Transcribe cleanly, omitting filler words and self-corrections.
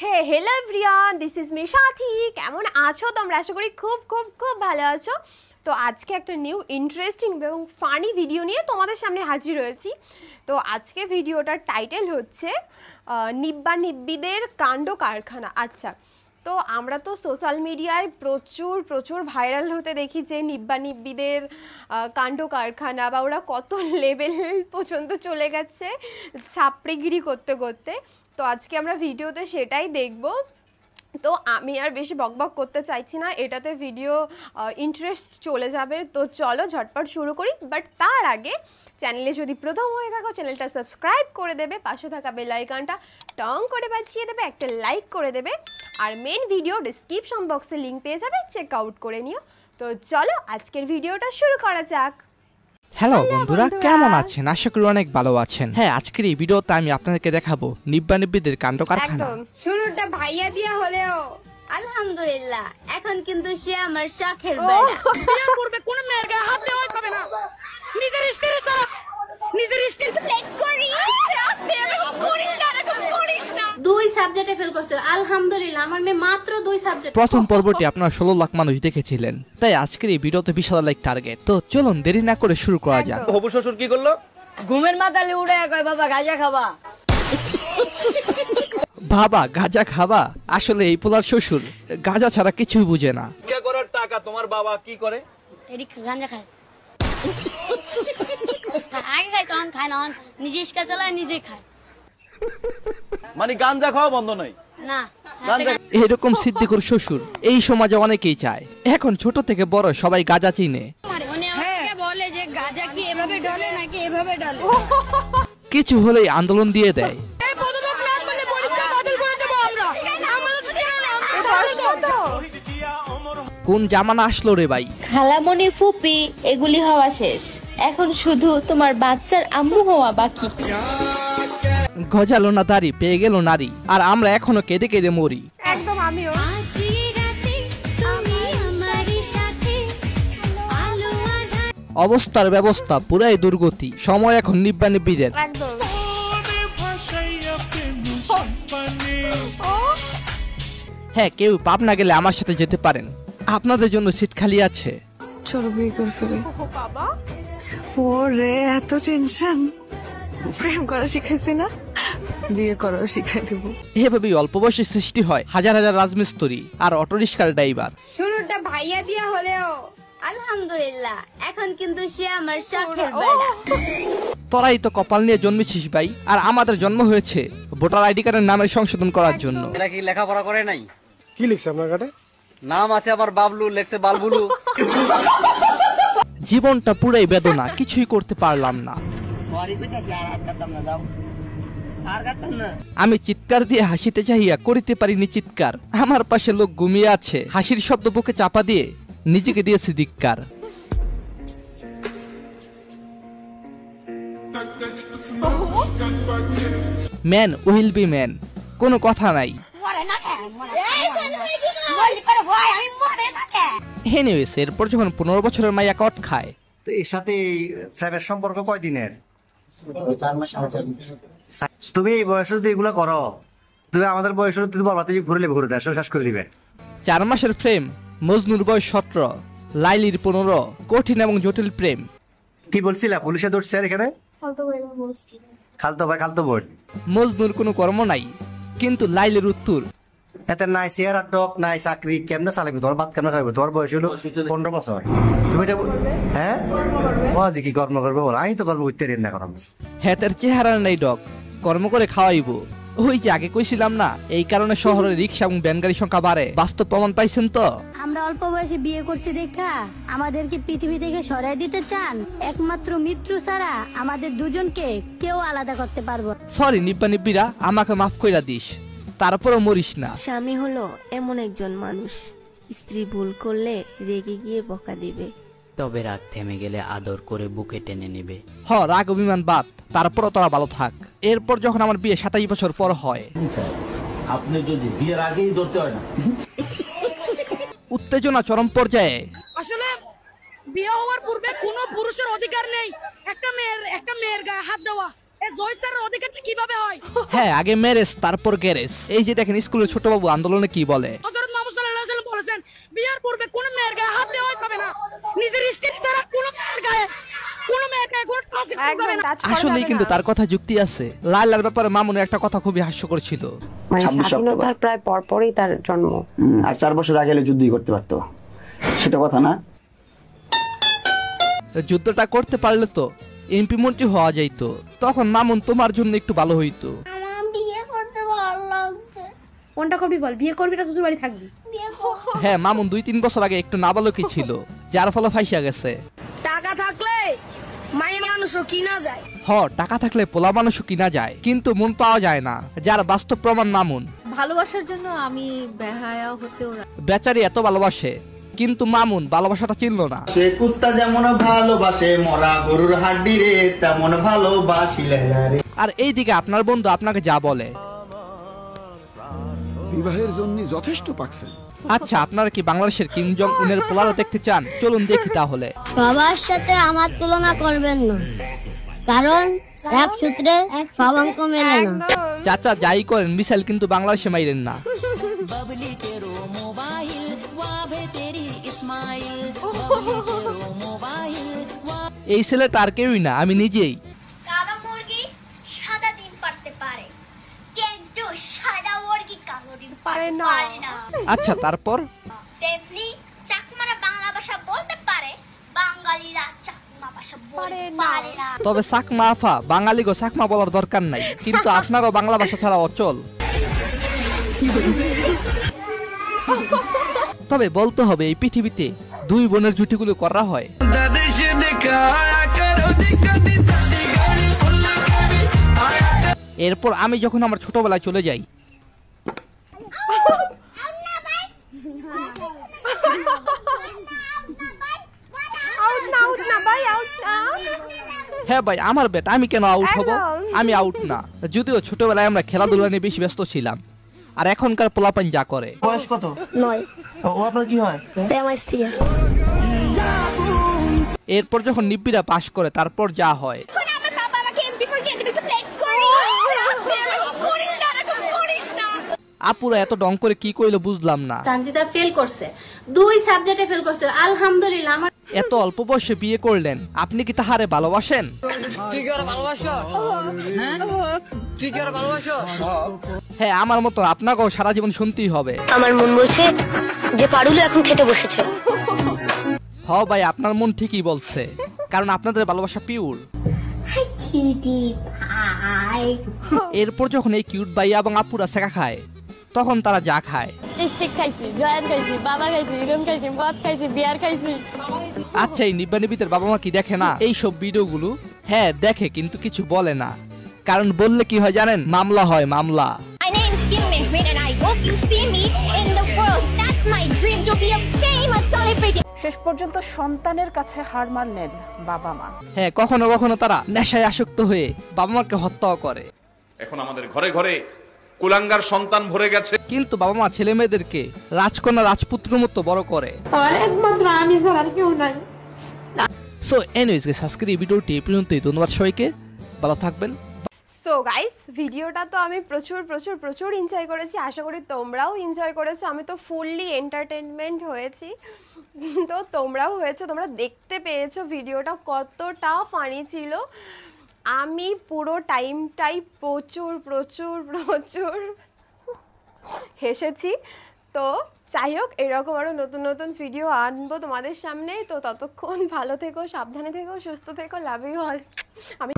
Hello everyone this is me साथी কেমন আছো তোমরা আশা করি খুব খুব খুব ভালো আছো। তো আজকে একটা নিউ ইন্টারেস্টিং এবং ফানি ভিডিও নিয়ে তোমাদের সামনে হাজির হয়েছি। তো আজকে ভিডিওটার টাইটেল হচ্ছে নিব্বা নিব্বিদের কাণ্ড কারখানা। আচ্ছা, তো আমরা তো সোশ্যাল মিডিয়ায় প্রচুর প্রচুর ভাইরাল হতে দেখি যে নিব্বা নিব্বিদের কাণ্ড কারখানা বা ওরা কত লেভেল পর্যন্ত চলে গেছে ছাপড়িগিরি করতে করতে। তো আজকে আমরা ভিডিওতে সেটাই দেখব। তো আমি আর বেশি বকবক করতে চাইছি না, এটাতে ভিডিও ইন্টারেস্ট চলে যাবে। তো চলো ঝটপট শুরু করি। বাট তার আগে চ্যানেলে যদি প্রথম হয়ে থাকো চ্যানেলটা সাবস্ক্রাইব করে দেবে, পাশে থাকা বেল আইকনটা টং করে বাজিয়ে দেবে, একটা লাইক করে দেবে, আর মেন ভিডিও ডিসক্রিপশন বক্সে লিঙ্ক পেয়ে যাবে, চেক আউট করে নিও। তো চলো আজকের ভিডিওটা শুরু করা যাক। হ্যালো বন্ধুরা, কেমন আছেন? আশা করি অনেক ভালো আছেন। হ্যাঁ, আজকের এই ভিডিওতে আমি আপনাদেরকে দেখাবো নিব্বা নিব্বিদের কাণ্ড কারখানা। শুরুটা ভাইয়া দিয়া হলেও আলহামদুলিল্লাহ এখন কিন্তু সে আমার শখের বেড়া। বিয়ে করবে কোন মেয়ের গায়ে হাত দেওয়া যাবে না। নিজের স্ত্রীর সাথে নিজের স্ত্রীর ফ্লেক্স করি রাস্তে এরকম করিস না, এরকম করিস না। দুই সাবজেক্টে ফেল করছে, আলহামদুলিল্লাহ আমার মেয়ে মাত্র দুই সাবজেক্ট। প্রথম পর্বটি আপনারা 16 লাখ মানুষ দেখেছিলেন, তাই আজকের এই ভিডিওতে 20,000 লাইক টার্গেট। তো চলুন দেরি না করে শুরু করা যাক। হবু শ্বশুর কি করলো? ঘুমের মাথালে উড়ে কয় বাবা গাঁজা খাবা। বাবা গাঁজা খাবা? আসলে এই পোলার শ্বশুর গাঁজা ছাড়া কিছুই বুঝে না। কে করার টাকা তোমার বাবা কি করে? এদিক গাঁজা খায়, আগে খায় তখন খায় না, নিজে ইস্কা চালায় নিজে খায়। মানে গাঞ্জা খাওয়া বন্ধ নাই না গাঞ্জা এরকম সিদ্দিকুর শ্বশুর এই সমাজে অনেকেই চায়। এখন ছোট থেকে বড় সবাই গাঁজা চিনে। উনি আমাকে বলে যে গাঁজা কি এভাবে ডলে নাকি এভাবে ডলে। কিছু হলেই আন্দোলন দিয়ে দেয়। এই পদলোক না করলে পরীক্ষা বাতিল করে দেব আমরা। আমাদের তো জানা না। কোন জামানা আসলো রে ভাই? খালামণি ফুপি এগুলি হওয়া শেষ, এখন শুধু তোমার বাচ্চার আম্মু হওয়া বাকি। গজালো না দাড়ি, পেয়ে গেল নারী, আর আমরা এখনো কেঁদে কেঁদে মরি। একদম আমিও। অবস্থার ব্যবস্থা পুরাই দুর্গতি, সময় এখন নিব্বা নিব্বিদের। একদম হ্যাঁ, কেউ পাবনা গেলে আমার সাথে যেতে পারেন, আপনাদের জন্য সিট খালি আছে। চলো বিয়ে করে ফেলি। বাবা ওরে এত টেনশন, প্রেম করা শিখাইছি না, বিয়ে করাও শিখাই দেবো। এভাবেই অল্প বয়সে সৃষ্টি হয় হাজার হাজার রাজমিস্ত্রি আর অটোরিক্সার ড্রাইভার। শুরুটা ভাইয়া দিয়া হলেও আলহামদুলিল্লাহ এখন কিন্তু সে আমার শখের বেড়া। তোরাই তো কপাল নিয়ে জন্মেছিস ভাই, আর আমাদের জন্ম হয়েছে ভোটার আইডি কার্ডের নামের সংশোধন করার জন্য। এরা কি লেখাপড়া করে নাই? কি লিখছে আপনার কার্ডে? নাম আছে আমার বাবলু, লেখছে বালবুলু। জীবনটা পুরাই বেদনা, কিছুই করতে পারলাম না। আমি চিৎকার দিয়ে হাসিতে চাহিয়া করিতে পারিনি চিৎকার। আমার পাশে লোক ঘুমিয়ে আছে, হাসির শব্দ বুকে চাপা দিয়ে নিজেকে দিয়েছি ধিক্কার। ম্যান উইল বি ম্যান, কোনো কথা নাই। এনিওয়েজ, এরপর যখন 15 বছরের মাইয়া কট খায়। তো এর সাথে প্রেমের সম্পর্ক কয়দিনের? 4 মাস। তুমি এই বয়সে যদি এগুলো করো, তুমি আমাদের বয়সে তুমি বলবা তুমি ঘুরে ঘুরে দেশ শেষ করে দিবে। 4 মাসের প্রেম, মজনুর বয়স 17, লাইলির 15, কঠিন এবং জটিল প্রেম। কি বলছিলা? পুলিশে ধরছে আর এখানে? খালতো ভাই খালতো বোন। মজনুর কোনো কর্ম নাই, কিন্তু লাইলির উত্তর। এতে নাই চেহারা টক নাই চাকরি, কেমনে চালাবি? তোর ভাত কেমনে খাবি? তোর বয়স হলো 15 বছর। তুমি এটা হ্যাঁ বাজি কি কর্ম করবো? আমি তো কর্ম করতে রেন না করাম। হেতের চেহারা নাই ডক, কর্ম করে খাওয়াইবো। ওই যে আগে কইছিলাম না, এই কারণে শহরে রিক্সা এবং ভ্যান গাড়ির সংখ্যা বাড়ে। বাস্তব প্রমাণ পাইছেন তো। আমরা অল্প বয়সে বিয়ে করছি দেখা আমাদেরকে পৃথিবী থেকে সরাই দিতে চান? একমাত্র মৃত্যু ছাড়া আমাদের দুজনকে কেউ আলাদা করতে পারবো। সরি নিব্বা নিব্বিরা, আমাকে মাফ কইরা দিস, তারপরও মরিস না। স্বামী হলো এমন একজন মানুষ, স্ত্রী ভুল করলে রেগে গিয়ে বকা দিবে, তবে রাগ থেমে গেলে আদর করে বুকে টেনে নেবে। রাগ অভিমান বাদ, তারপরও তোরা ভালো থাক। এরপর যখন আমার বিয়ে 27 বছর পর হয়, আপনি যদি বিয়ের আগেই ধরতে হয় না, উত্তেজনা চরম পর্যায়ে। আসলে বিয়ে হওয়ার পূর্বে কোনো পুরুষের অধিকার নেই একটা মেয়ের গায়ে হাত দেওয়া। এই জয়সারের অধিকারটা কিভাবে হয়? হ্যাঁ, আগে ম্যারেজ তারপর গ্যারেজ। এই যে দেখেন স্কুলের ছোট বাবু আন্দোলনে কি বলে। হযরত মুহাম্মদ সাল্লাল্লাহু আলাইহি ওয়াসাল্লাম বলেছেন বিয়ের পূর্বে কোনো মেয়ের গায়ে হাত দেওয়া যাবে না। নিজের স্ত্রী ছাড়া কোনো মেয়ের গায়ে কোনো টাচ করবে না। আসলেই কিন্তু তার কথা যুক্তি আছে। লাইলার ব্যাপারে মামুনের একটা কথা খুবই হাস্যকর ছিল। মানে স্বাধীনতার প্রায় পরপরই তার জন্ম। আর 4 বছর আগে হলে যুদ্ধই করতে পারতো, সেটা কথা না। যুদ্ধটা করতে পারলে তো এমপি মন্ত্রী হওয়া যাইতো। তখন মামুন তোমার জন্য একটু ভালো হইতো। আমার বিয়ে করতে ভালো লাগছে। কোনটা করবি বল, বিয়ে করবি না শ্বশুর বাড়ি থাকবি? হ্যাঁ, মামুন 2-3 বছর আগে একটু নাবালকই ছিল, যার ফলে ফাইসা গেছে। টাকা থাকলে মায়ের মানুষও কিনা যায়। টাকা থাকলে পোলা মানুষও কিনা যায়, কিন্তু মন পাওয়া যায় না, যার বাস্তব প্রমাণ মামুন। ভালোবাসার জন্য আমি বেহায়া হতেও বেচারি এত ভালোবাসে, কিন্তু মামুন ভালোবাসাটা চিনল না। সে কুত্তা যেমন ভালোবাসে মরা গরুর হাড্ডি রে, তেমন ভালোবাসিলে রে। আর এইদিকে আপনার বন্ধু আপনাকে যা বলে, বিবাহের জন্য যথেষ্ট পাকছে। আচ্ছা, আপনারা কি বাংলাদেশের কিং জং উনের পোলারও দেখতে চান? চলুন দেখি তাহলে। সবার সাথে আমার তুলনা করবেন না, কারণ এক সূত্রে সব অঙ্ক মেলে না। চাচা যাই করেন, মিসাইল কিন্তু বাংলাদেশে মাইরেন না। এই ছেলেটা আর কেউই না, আমি নিজেই। কালো মুরগি সাদা ডিম পারতে পারে, কিন্তু সাদা মুরগি কালো ডিম পারতে পারে না। আচ্ছা, তারপর? তেমনি চাকমারা বাংলা ভাষা বলতে পারে, বাঙালিরা চাকমা ভাষা বলতে পারে না। তবে চাকমা আফা, বাঙালি গো চাকমা বলার দরকার নাই, কিন্তু আপনারও বাংলা ভাষা ছাড়া অচল। তবে বলতে হবে, এই পৃথিবীতে 2 বোনের জুটিগুলো করা হয়। এরপর আমি যখন আমার ছোটবেলায় চলে যাই, হ্যাঁ ভাই, আমার বেট, আমি কেন আউট হব? আমি আউট না। যদিও ছোটবেলায় আমরা খেলাধুলা নিয়ে বেশি ব্যস্ত ছিলাম, আর এখনকার পোলাপান যা করে। বয়স কত? 9। ও আপনার কি হয়? আমার স্ত্রী। এরপর যখন নিব্বিরা পাশ করে, তারপর যা হয়। আপুরা এত ডং করে কি কইলো বুঝলাম না। সানজিদা ফেল করছে, 2 সাবজেক্টে ফেল করছে, আলহামদুলিল্লাহ। আমার এত অল্প বয়সে বিয়ে করলেন, আপনি কি তাহারে ভালোবাসেন? হ্যাঁ, আমার মতো আপনাকেও সারা জীবন শুনতেই হবে। আমার মন বলছে যে পারুলে এখন খেতে বসেছে। ভাই, আপনার মন ঠিকই বলছে, কারণ আপনাদের ভালোবাসা পিওর। এরপর যখন এই কিউট ভাইয়া এবং আপুরা শেখা খায়, তখন তারা যা খায়। স্টিক খাইছি, জয়ান খাইছি, বাবা খাইছি, ইলম খাইছি, মদ খাইছি, বিয়ার খাইছি। আচ্ছা, এই নিব্বানিবিতের বাবা মা কি দেখে না এই সব ভিডিওগুলো? হ্যাঁ দেখে, কিন্তু কিছু বলে না, কারণ বললে কি হয় জানেন? মামলা হয়, মামলা। My name is Kim Mehrin and I hope you see me in the world. That's my dream, to be a famous celebrity. শেষ পর্যন্ত সন্তানের কাছে হার মানলেন বাবা মা। হ্যাঁ, কখনো কখনো তারা নেশায় আসক্ত হয়ে বাবা মাকে হত্যাও করে। এখন আমাদের ঘরে ঘরে কুলাঙ্গার সন্তান ভরে গেছে, কিন্তু বাবা মা ছেলে মেয়েদেরকে রাজকন্যা রাজপুত্র মতো বড় করে। একমাত্র আমি ছাড়া আর কেউ নাই। সো এনিওয়েজ গাইস, আজকের এই ভিডিওটি এই পর্যন্তই। ধন্যবাদ সবাইকে, ভালো থাকবেন। সো গাইস, ভিডিওটা তো আমি প্রচুর এনজয় করেছি, আশা করি তোমরাও এনজয় করেছো। আমি তো ফুললি এন্টারটেনমেন্ট হয়েছি, তো তোমরাও হয়েছো, তোমরা দেখতে পেয়েছো ভিডিওটা কতটা ফানি ছিল। আমি পুরো টাইমটাই প্রচুর হেসেছি। তো যাই হোক, এরকম আরও নতুন নতুন ভিডিও আনবো তোমাদের সামনে। তো ততক্ষণ ভালো থেকো, সাবধানে থেকো, সুস্থ থেকো, লাভ ইউ অল। আমি